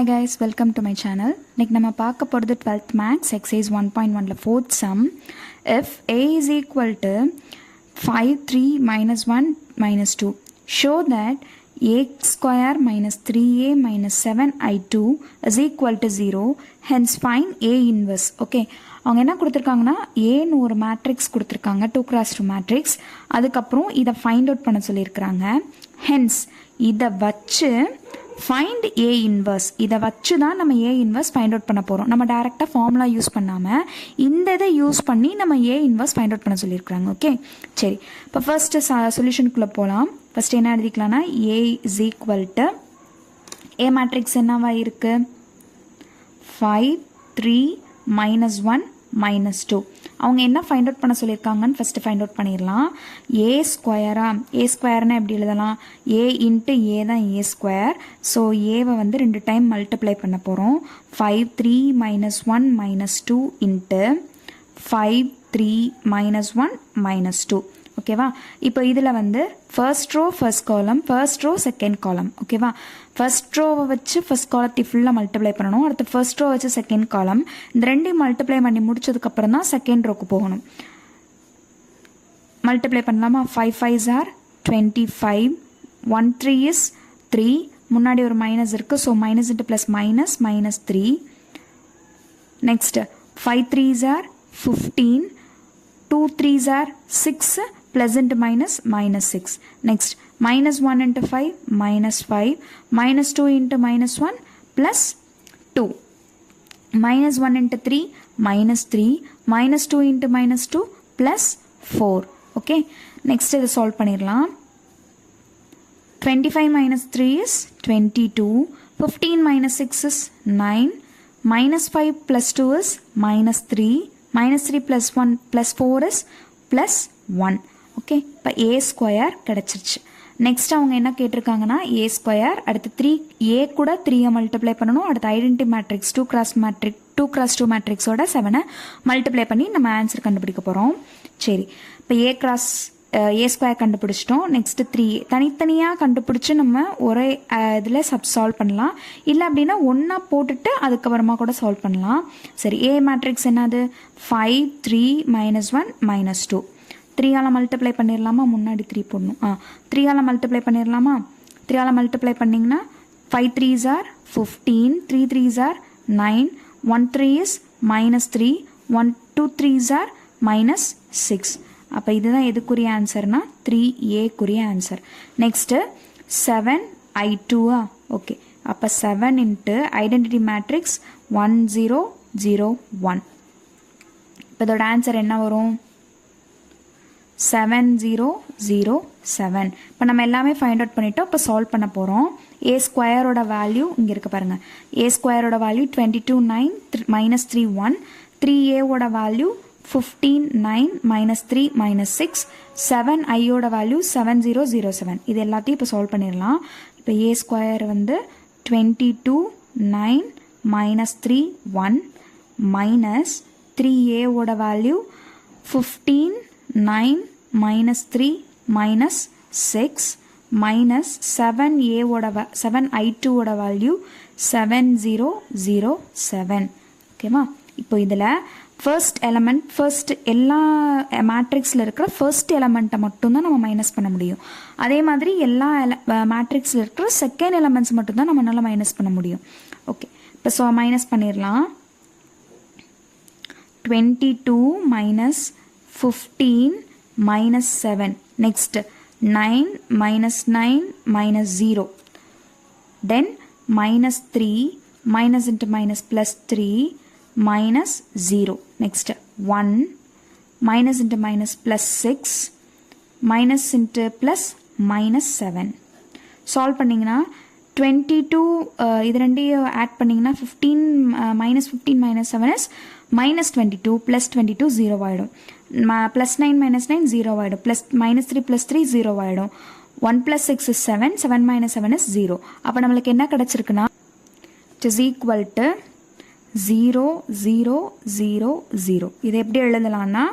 guys, welcome to my channel. இன்னைக்கு நம்ம பார்க்க போறது 12th maths exercise 1.1ல 4th sum. If a is equal to 5 3 minus 1 minus 2, show that a square minus 3a minus 7i2 is equal to 0. Hence find a inverse. Okay, அவங்க என்ன கொடுத்துருக்காங்கன்னா ஏன்னு ஒரு matrix கொடுத்துருக்காங்க 2x2 மேட்ரிக்ஸ். அதுக்கப்புறம் இதை find out பண்ண சொல்லியிருக்கிறாங்க. ஹென்ஸ் இதை வச்சு ஃபைண்ட் ஏ இன்வர்ஸ், இதை வச்சு தான் நம்ம ஏ இன்வர்ஸ் ஃபைண்ட் அவுட் பண்ண போகிறோம். நம்ம டேரெக்டாக ஃபார்முலா யூஸ் பண்ணாமல் இந்த இதை யூஸ் பண்ணி நம்ம ஏ இன்வர்ஸ் ஃபைண்ட் அவுட் பண்ண சொல்லியிருக்கிறாங்க. ஓகே, சரி. இப்போ ஃபர்ஸ்ட்டு சொல்யூஷனுக்குள்ளே போகலாம். ஃபர்ஸ்ட் என்ன எழுதிக்கலாம்னா A is equal to A matrix என்னவா இருக்குது 5 3 minus 1 minus 2. அவங்க என்ன ஃபைண்ட் அவுட் பண்ண சொல்லியிருக்காங்கன்னு ஃபஸ்ட்டு ஃபைண்ட் அவுட் பண்ணிடலாம். ஏ ஸ்கொயரா, ஏ ஸ்கொயர்னா எப்படி எழுதலாம், ஏ இன்ட்டு ஏ தான் ஏ ஸ்கொயர். ஸோ ஏவை வந்து 2 டைம் மல்டிப்ளை பண்ண போகிறோம். 5 3 minus 1 minus 2 into 5 3 minus 1 minus 2. ஓகேவா, இப்போ இதில் வந்து first row first column, first row second column. ஓகேவா, ஃபர்ஸ்ட் ரோவை வச்சு ஃபர்ஸ்ட் காலத்தை ஃபுல்லாக மல்டிப்ளை பண்ணணும். அடுத்து ஃபர்ஸ்ட் ரோ வச்சு செகண்ட் காலம். இந்த ரெண்டையும் மல்டிப்ளை பண்ணி முடிச்சதுக்கப்புறம் தான் செகண்ட் ரோக்கு போகணும். மல்டிப்ளை பண்ணலாமா? 5 5s are 25, 1 3 is 3, முன்னாடி ஒரு மைனஸ் இருக்குது. So minus into plus minus minus 3. Next 5 3s are 15, 2 3s are 6, plus into minus minus 6. Next minus 1 into 5 minus 5, minus 2 into minus 1 plus 2, minus 1 into 3 minus 3, minus 2 into minus 2 plus 4. Okay, next இதை solve பண்ணிடலாம். 25 minus 3 is 22, 15 minus 6 is 9, minus 5 plus 2 is minus 3, minus 3 plus 1 plus 4 is plus 1. Okay, இப்போ ஏ square கிடச்சிருச்சு. Next அவங்க என்ன கேட்டிருக்காங்கன்னா ஏ square, அடுத்து 3 ஏ கூட 3 multiply பண்ணணும். அடுத்து ஐடென்டி மேட்ரிக்ஸ் 2x2 மேட்ரிக்ஸோட 7 மல்டிப்ளை பண்ணி நம்ம ஆன்சர் கண்டுபிடிக்க போகிறோம். சரி, இப்போ ஏ ஸ்கொயர் கண்டுபிடிச்சிட்டோம். நெக்ஸ்ட்டு 3 தனித்தனியாக கண்டுபிடிச்சி நம்ம ஒரே இதில் சால்வ் பண்ணலாம். இல்லை அப்படின்னா ஒன்றா போட்டுட்டு அதுக்கப்புறமா கூட சால்வ் பண்ணலாம். சரி, ஏ மேட்ரிக்ஸ் என்னது 5 3 minus 1 minus 2. 3ஆல் மல்டிப்ளை பண்ணிடலாமா? முன்னாடி 3 போடணும். 3ஆல் மல்டிப்ளை பண்ணிடலாமா? 3ஆல் மல்டிப்ளை பண்ணிங்கன்னா 5 3s are 15, 3 3s are 9, 1 3 is minus 3, 1 2 3s are minus 6. அப்போ இதுதான் எதுக்குரிய ஆன்சர்னா 3a answer. Next 7i2. Okay, அப்போ 7 இன்ட்டு ஐடென்டிட்டி மேட்ரிக்ஸ் 1 0 0 1. இப்போ இதோட ஆன்சர் என்ன வரும்? 7 0 0 7. இப்போ நம்ம எல்லாமே ஃபைண்ட் அவுட் பண்ணிட்டோம். இப்போ சால்வ் பண்ண போகிறோம். ஏ ஸ்கொயரோட வேல்யூ இங்கே இருக்க பாருங்கள். ஏ ஸ்கொயரோட வேல்யூ 22 9 மைனஸ் 3 1. 3ஏவோட வேல்யூ 15 9 மைனஸ் 3 மைனஸ் 6. 7ஐயோட வேல்யூ 7 0 0 7. இது எல்லாத்தையும் இப்போ சால்வ் பண்ணிடலாம். இப்போ ஏ ஸ்கொயர் வந்து 22 9 minus 3 1 minus 3ஏவோட value 15 9 minus 3 minus 6 minus 7i2 ஓட வேல்யூ 7 0 0 7. ஓகேவா, இப்போ இதில் ஃபர்ஸ்ட் எலமெண்ட், ஃபர்ஸ்ட் எல்லா மேட்ரிக்ஸில் இருக்கிற ஃபர்ஸ்ட் எலமெண்ட்டை மட்டும்தான் நம்ம மைனஸ் பண்ண முடியும். அதே மாதிரி எல்லா மேட்ரிக்ஸில் இருக்கிற செகண்ட் எலமெண்ட்ஸ் மட்டும்தான் நம்மளால் மைனஸ் பண்ண முடியும். ஓகே, இப்போ மைனஸ் பண்ணிடலாம். 22 minus 15 minus 7. Next 9 minus 9 minus 0. Then minus 3 minus into minus plus 3 minus 0. Next 1 minus into minus plus 6 minus into plus minus 7. Solve பண்ணிங்கன்னா 22 இது ரெண்டையும் ஆட் பண்ணிங்கன்னா 15 minus 7 is minus 22 plus 22 0 ஆகிடும். plus 9 minus 9 0 ஆகிடும். plus minus 3 plus 3 0 ஆகிடும். 1 plus 6 is 7, 7 minus 7 is 0. அப்போ நம்மளுக்கு என்ன கிடச்சிருக்குன்னா it is equal to 0 0 0 0. இது எப்படி எழுதலாம்னா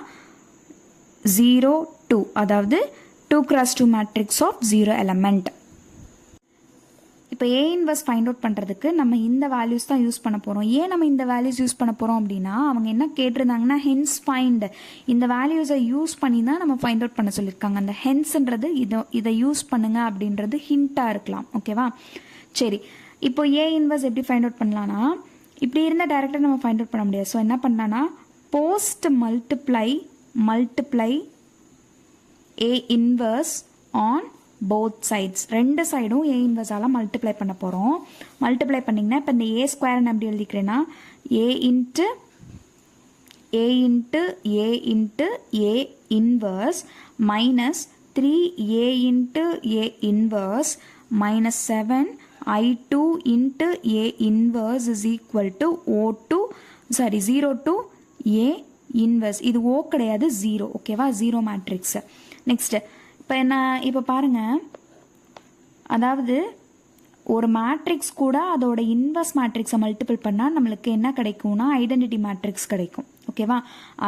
0 2, அதாவது 2x2 மேட்ரிக்ஸ் ஆஃப் 0 எலமெண்ட். இப்போ ஏ இன்வர்ஸ் ஃபைண்ட் அவுட் பண்ணுறதுக்கு நம்ம இந்த வேல்யூஸ் தான் யூஸ் பண்ண போகிறோம். ஏன் நம்ம இந்த வேல்யூஸ் யூஸ் பண்ண போகிறோம் அப்படின்னா, அவங்க என்ன கேட்டிருந்தாங்கன்னா ஹென்ஸ் ஃபைண்ட், இந்த வேல்யூஸை யூஸ் பண்ணி தான் நம்ம ஃபைண்ட் அவுட் பண்ண சொல்லியிருக்காங்க. அந்த ஹென்ஸ்ன்றது இதை யூஸ் பண்ணுங்க அப்படின்றது ஹிண்ட்டாக இருக்கலாம். ஓகேவா? சரி, இப்போ ஏ இன்வர்ஸ் எப்படி ஃபைண்ட் அவுட் பண்ணலான்னா, இப்படி இருந்தால் டேரெக்டாக நம்ம ஃபைண்ட் அவுட் பண்ண முடியாது. ஸோ என்ன பண்ணலான்னா, post multiply A inverse on both sides. ரெண்டு சைடும் ஏ இன்வர்ஸால் மல்டிப்ளை பண்ண போகிறோம். மல்டிப்ளை பண்ணிங்கன்னா இப்போ இந்த ஏ ஸ்கொயர் எப்படி எழுதிக்கிறேன்னா, A into A inverse minus 3a into A inverse minus 7i2 into A inverse is equal to 0 to A inverse. இது ஓ கிடையாது, 0. ஓகேவா? 0 மேட்ரிக்ஸ். நெக்ஸ்ட் இப்போ பாருங்கள், அதாவது ஒரு மேட்ரிக்ஸ் கூட அதோட இன்வர்ஸ் மேட்ரிக்ஸை மல்டிபிள் பண்ணால் நம்மளுக்கு என்ன கிடைக்கும்னா ஐடென்டிட்டி மேட்ரிக்ஸ் கிடைக்கும். ஓகேவா?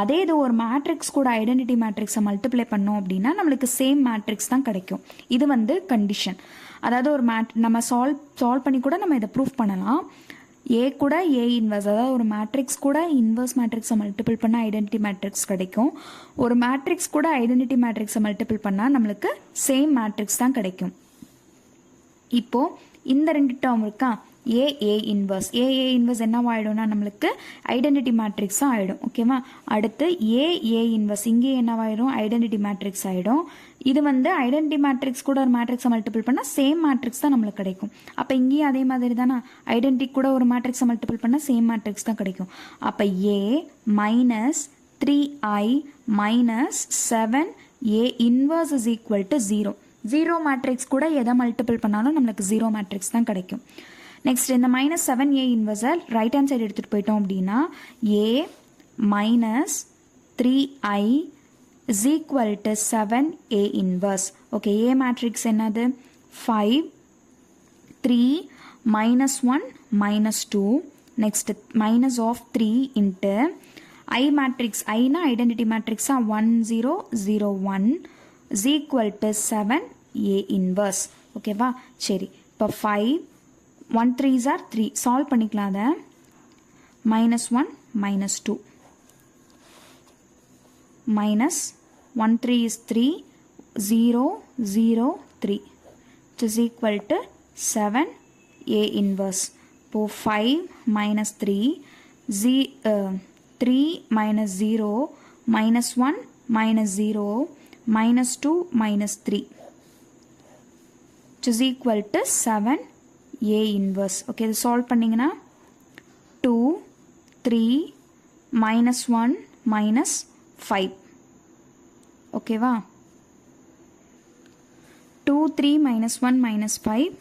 அதே இது ஒரு மேட்ரிக்ஸ் கூட ஐடென்டிட்டி மேட்ரிக்ஸை மல்டிப்ளை பண்ணோம் அப்படின்னா நம்மளுக்கு சேம் மேட்ரிக்ஸ் தான் கிடைக்கும். இது கண்டிஷன். அதாவது ஒரு நம்ம சால்வ் பண்ணி கூட நம்ம இதை ப்ரூஃப் பண்ணலாம். ஏ கூட ஏ இன்வர்ஸ், அதாவது ஒரு மேட்ரிக்ஸ் கூட இன்வர்ஸ் மேட்ரிக்ஸை மல்டிபிள் பண்ணால் ஐடென்டிட்டி மேட்ரிக்ஸ் கிடைக்கும். ஒரு மேட்ரிக்ஸ் கூட ஐடென்டிட்டி மேட்ரிக்ஸை மல்டிபிள் பண்ணால் நம்மளுக்கு சேம் மேட்ரிக்ஸ் தான் கிடைக்கும். இப்போது இந்த ரெண்டு டேர்ம் இருக்கா, ஏ இன்வர்ஸ் என்னவாயிடும்னா நம்மளுக்கு ஐடென்டிட்டி மேட்ரிக்ஸாக ஆகிடும். ஓகேவா? அடுத்து ஏ இன்வர்ஸ் இங்கே என்னவாயிடும், ஐடென்டிட்டி மேட்ரிக்ஸ் ஆகிடும். இது ஐடென்டிட்டி மேட்ரிக்ஸ் கூட ஒரு மேட்ரிக்ஸை மல்டிபிள் பண்ணால் சேம் மேட்ரிக்ஸ் தான் நம்மளுக்கு கிடைக்கும். அப்போ இங்கேயும் அதே மாதிரி தானே, ஐடென்டிட்டி கூட ஒரு மேட்ரிக்ஸை மல்டிபிள் பண்ணால் சேம் மேட்ரிக்ஸ் தான் கிடைக்கும். அப்போ A minus 3i minus 7a inverse is equal to 0 matrix கூட எதை மல்டிபிள் பண்ணாலும் நம்மளுக்கு 0 மேட்ரிக்ஸ் தான் கிடைக்கும். நெக்ஸ்ட் இந்த மைனஸ் 7a இன்வர்ஸை ரைட் ஹேண்ட் சைடு எடுத்துகிட்டு போயிட்டோம் அப்படின்னா A minus 3i is equal to 7a inverse. Okay, A matrix என்னது, 5 3 minus 1 minus 2. Next minus of 3 into I matrix, ஐனா ஐடென்டிட்டி மேட்ரிக்ஸா 1 0 0 1 is equal to 7a inverse. ஓகேவா? சரி, இப்போ 5 1 3s are 3, சால்வ் பண்ணிக்கலாம். அதை minus 1 minus 2 minus 1 3 is 3 0 0 3 which is equal to 7a inverse. இப்போ 5 minus 3 3 minus 0 minus 1 minus 0 minus 2 minus 3 which is equal to 7a inverse. Okay, இது solve பண்ணிங்கன்னா 2 3 minus 1 minus 5. ஓகேவா? 2 3 minus 1 minus 5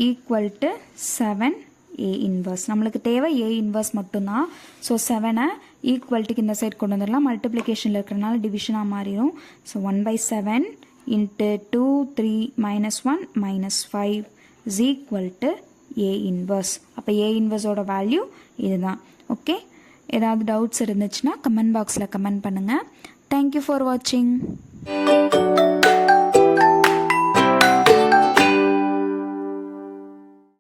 equal to 7a inverse. நம்மளுக்கு தேவை a inverse மட்டும்தான். So 7 ஈக்குவல்ட்டுக்கு இந்த side கொண்டு வந்துடலாம். மல்டிப்ளிகேஷனில் இருக்கிறனால டிவிஷனாக மாறிடும். So 1/7 into 2 3 minus 1 minus 5 is equal to a inverse. அப்போ a inverseோட வேல்யூ இதுதான். ஓகே, ஏதாவது டவுட்ஸ் இருந்துச்சுன்னா கமெண்ட் பாக்ஸில் கமெண்ட் பண்ணுங்கள். Thank you for watching.